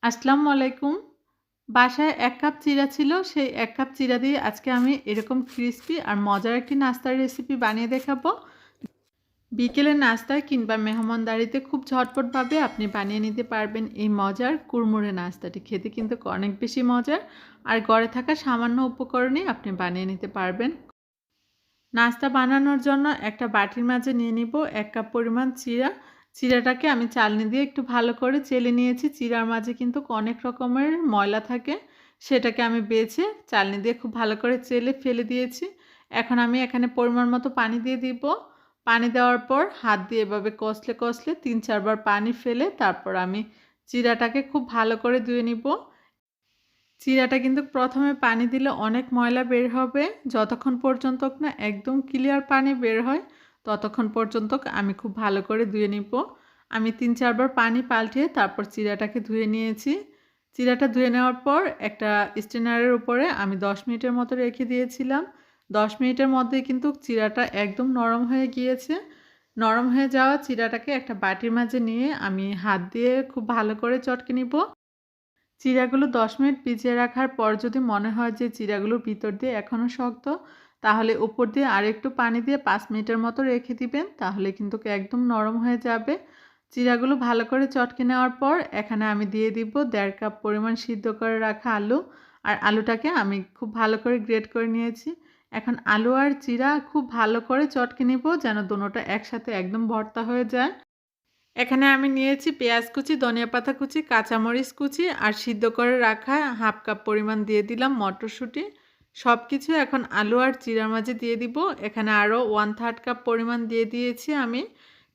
আসসালামু আলাইকুম। বাসায় ১ কাপ চিরা ছিল। সেই ১ কাপ চিরা দিয়ে আজকে আমি এরকম ক্রিসপি আর মজার একটি নাস্তার রেসিপি বানিয়ে দেখাবো। বিকেলের নাস্তায় কিংবা মেহমানদারিতে খুব ঝটপটভাবে আপনি বানিয়ে নিতে পারবেন এই মজার কুড়মুড়ে নাস্তাটি। খেতে কিন্তু অনেক বেশি মজার আর ঘরে থাকা সামান্য উপকরণেই আপনি বানিয়ে নিতে পারবেন। নাস্তা বানানোর জন্য একটা বাটির মাঝে নিয়ে নিব ১ কাপ পরিমাণ চিরা। চিরাটাকে আমি চালনি দিয়ে একটু ভালো করে চেলে নিয়েছি। চিরার মাঝে কিন্তু অনেক রকমের ময়লা থাকে। সেটাকে আমি বেছে চালনি দিয়ে খুব ভালো করে চেলে ফেলে দিয়েছি। এখন আমি এখানে পরিমাণ মতো পানি দিয়ে দিব। পানি দেওয়ার পর হাত দিয়ে এভাবে কষলে ৩-৪ বার পানি ফেলে তারপর আমি চিরাটাকে খুব ভালো করে ধুয়ে নিব। চিরাটা কিন্তু প্রথমে পানি দিলে অনেক ময়লা বের হবে। যতক্ষণ পর্যন্ত না একদম ক্লিয়ার পানি বের হয়, ততক্ষণ পর্যন্ত আমি খুব ভালো করে ধুয়ে নিব। আমি ৩-৪ বার পানি পাল্টিয়ে তারপর চিরাটাকে ধুয়ে নিয়েছি। চিরাটা ধুয়ে নেওয়ার পর একটা স্ট্রেনারের উপরে আমি ১০ মিনিটের মতো রেখে দিয়েছিলাম। ১০ মিনিটের মধ্যেই কিন্তু চিরাটা একদম নরম হয়ে গিয়েছে। নরম হয়ে যাওয়া চিরাটাকে একটা বাটির মাঝে নিয়ে আমি হাত দিয়ে খুব ভালো করে চটকে নিব। চিড়াগুলো ১০ মিনিট ভিজিয়ে রাখার পর যদি মনে হয় যে চিড়াগুলোর ভিতর দিয়ে এখনও শক্ত, তাহলে উপর দিয়ে আরেকটু পানি দিয়ে ৫ মিনিটের মতো রেখে দিবেন। তাহলে কিন্তু একদম নরম হয়ে যাবে। চিড়াগুলো ভালো করে চটকে নেওয়ার পর এখানে আমি দিয়ে দিব ১.৫ কাপ পরিমাণ সিদ্ধ করে রাখা আলু। আর আলুটাকে আমি খুব ভালো করে গ্রেট করে নিয়েছি। এখন আলু আর চিড়া খুব ভালো করে চটকে নিব যেন দোনোটা একসাথে একদম ভর্তা হয়ে যায়। এখানে আমি নিয়েছি পেঁয়াজ কুচি, ধনিয়া পাতা কুচি, কাঁচামরিচ কুচি আর সিদ্ধ করে রাখা ১/২ কাপ পরিমাণ দিয়ে দিলাম মটরশুঁটি। সব কিছু এখন আলু আর চিড়ার মাঝে দিয়ে দিব। এখানে আরও 1/3 কাপ পরিমাণ দিয়ে দিয়েছি আমি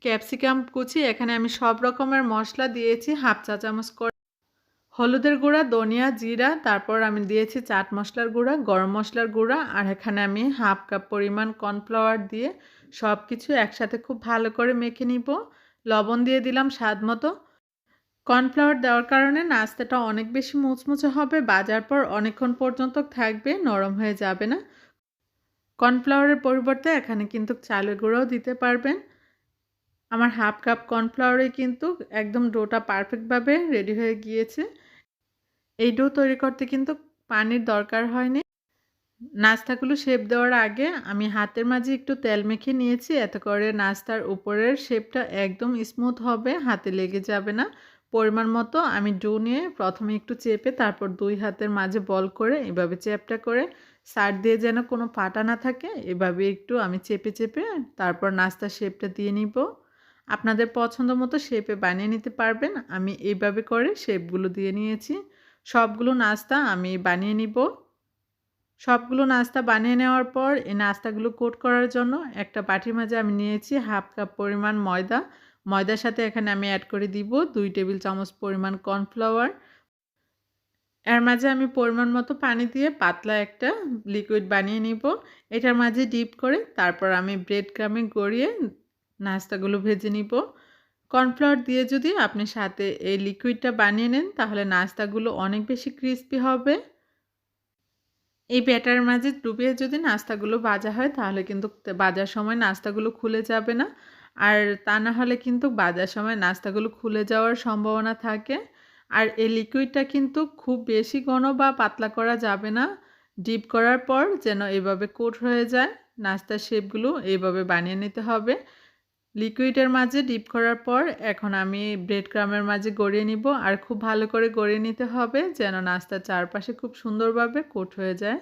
ক্যাপসিকাম কুচি। এখানে আমি সব রকমের মশলা দিয়েছি 1/2 চা চামচ করে। হলুদের গুঁড়া, ধনিয়া, জিরা, তারপর আমি দিয়েছি চাট মশলার গুঁড়া, গরম মশলার গুঁড়া আর এখানে আমি 1/2 কাপ পরিমাণ কর্নফ্লাওয়ার দিয়ে সব কিছু একসাথে খুব ভালো করে মেখে নিব। লবণ দিয়ে দিলাম স্বাদ মতো। কর্নফ্লাওয়ার দেওয়ার কারণে নাস্তাটা অনেক বেশি মুচমুচে হবে, ভাজার পর অনেকক্ষণ পর্যন্ত থাকবে, নরম হয়ে যাবে না। কর্নফ্লাওয়ারের পরিবর্তে এখানে কিন্তু চালের গুঁড়াও দিতে পারবেন। আমার 1/2 কাপ কর্নফ্লাওয়ারে কিন্তু একদম ডোটা পারফেক্টভাবে রেডি হয়ে গিয়েছে। এই ডো তৈরি করতে কিন্তু পানির দরকার হয়নি। নাস্তাগুলো শেপ দেওয়ার আগে আমি হাতের মাঝে একটু তেল মেখে নিয়েছি, এতে করে নাস্তার উপরের শেপটা একদম স্মুথ হবে, হাতে লেগে যাবে না। পরিমাণ মতো আমি ডো নিয়ে প্রথমে একটু চেপে তারপর ২ হাতের মাঝে বল করে এভাবে চ্যাপটা করে সাইড দিয়ে যেন কোনো ফাটা না থাকে, এভাবে একটু আমি চেপে তারপর নাস্তার শেপটা দিয়ে নিব। আপনাদের পছন্দ মতো শেপে বানিয়ে নিতে পারবেন। আমি এইভাবে করে শেপগুলো দিয়ে নিয়েছি। সবগুলো নাস্তা আমি বানিয়ে নিব। সবগুলো নাস্তা বানিয়ে নেওয়ার পর এই নাস্তাগুলো কোট করার জন্য একটা বাটির মাঝে আমি নিয়েছি 1/2 কাপ পরিমাণ ময়দা। ময়দার সাথে এখানে আমি অ্যাড করে দিব ২ টেবিল চামচ পরিমাণ কর্নফ্লাওয়ার। এর মাঝে আমি পরিমাণ মতো পানি দিয়ে পাতলা একটা লিকুইড বানিয়ে নিব। এটার মাঝে ডিপ করে তারপর আমি ব্রেড ক্রামে গড়িয়ে নাস্তাগুলো ভেজে নিব। কর্নফ্লাওয়ার দিয়ে যদি আপনি সাথে এই লিকুইডটা বানিয়ে নেন তাহলে নাস্তাগুলো অনেক বেশি ক্রিস্পি হবে। এই ব্যাটারের মাঝে ডুবিয়ে যদি নাস্তাগুলো ভাজা হয় তাহলে কিন্তু ভাজার সময় নাস্তাগুলো খুলে যাবে না। আর তা না হলে কিন্তু ভাজার সময় নাস্তাগুলো খুলে যাওয়ার সম্ভাবনা থাকে। আর এই লিকুইডটা কিন্তু খুব বেশি ঘন বা পাতলা করা যাবে না। ডিপ করার পর যেন এভাবে কোট হয়ে যায়। নাস্তার শেপগুলো এইভাবে বানিয়ে নিতে হবে। লিকুইডের মাঝে ডিপ করার পর এখন আমি ব্রেড ক্রামের মাঝে গড়িয়ে নিব আর খুব ভালো করে গড়িয়ে নিতে হবে যেন নাস্তার চারপাশে খুব সুন্দরভাবে কোট হয়ে যায়।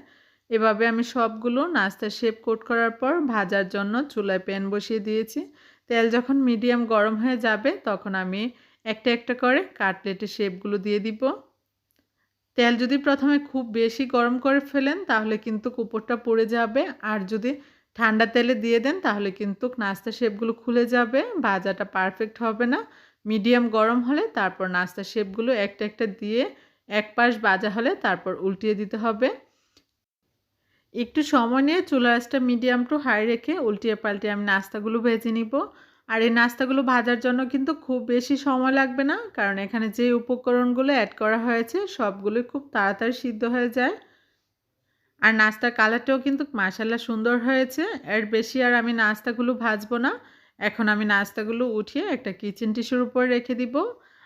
এভাবে আমি সবগুলো নাস্তার শেপ কোট করার পর ভাজার জন্য চুলায় প্যান বসিয়ে দিয়েছি। তেল যখন মিডিয়াম গরম হয়ে যাবে তখন আমি একটা করে কাটলেটের শেপগুলো দিয়ে দিব। তেল যদি প্রথমে খুব বেশি গরম করে ফেলেন তাহলে কিন্তু উপরটা পুড়ে যাবে, আর যদি ঠান্ডা তেলে দিয়ে দেন তাহলে কিন্তু নাস্তার শেপগুলো খুলে যাবে, ভাজাটা পারফেক্ট হবে না। মিডিয়াম গরম হলে তারপর নাস্তার শেপগুলো একটা দিয়ে এক পাশ ভাজা হলে তারপর উল্টিয়ে দিতে হবে। একটু সময় নিয়ে চুলার আঁচটা মিডিয়াম টু হাই রেখে উল্টিয়ে পাল্টিয়ে আমি নাস্তাগুলো ভেজে নিব। আর এই নাস্তাগুলো ভাজার জন্য কিন্তু খুব বেশি সময় লাগবে না, কারণ এখানে যে উপকরণগুলো অ্যাড করা হয়েছে সবগুলোই খুব তাড়াতাড়ি সিদ্ধ হয়ে যায়। আর নাস্তার কালারটাও কিন্তু মাশাআল্লাহ সুন্দর হয়েছে। এর বেশি আর আমি নাস্তাগুলো ভাজবো না। এখন আমি নাস্তাগুলো উঠিয়ে একটা কিচেন টিস্যুর উপর রেখে দিব।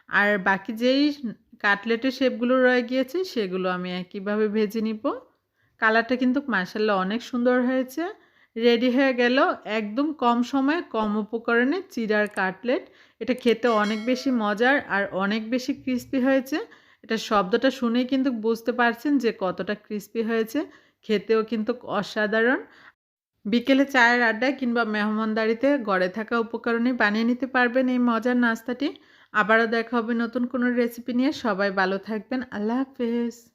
আর বাকি যেই কাটলেটের শেপগুলো রয়ে গিয়েছে সেগুলো আমি একইভাবে ভেজে নিব। কালারটা কিন্তু মাশাআল্লাহ অনেক সুন্দর হয়েছে। রেডি হয়ে গেল একদম কম সময়ে কম উপকরণে চিড়ার কাটলেট। এটা খেতে অনেক বেশি মজার আর অনেক বেশি ক্রিস্পি হয়েছে। এটা শব্দটা শুনেই কিন্তু বুঝতে পারছেন যে কতটা ক্রিস্পি হয়েছে। খেতেও কিন্তু অসাধারণ। বিকেলে চায়ের আড্ডায় কিংবা মেহমানদারিতে ঘরে থাকা উপকরণে বানিয়ে নিতে পারবেন এই মজার নাস্তাটি। আবারও দেখা হবে নতুন কোনো রেসিপি নিয়ে। সবাই ভালো থাকবেন। আল্লাহ হাফেজ।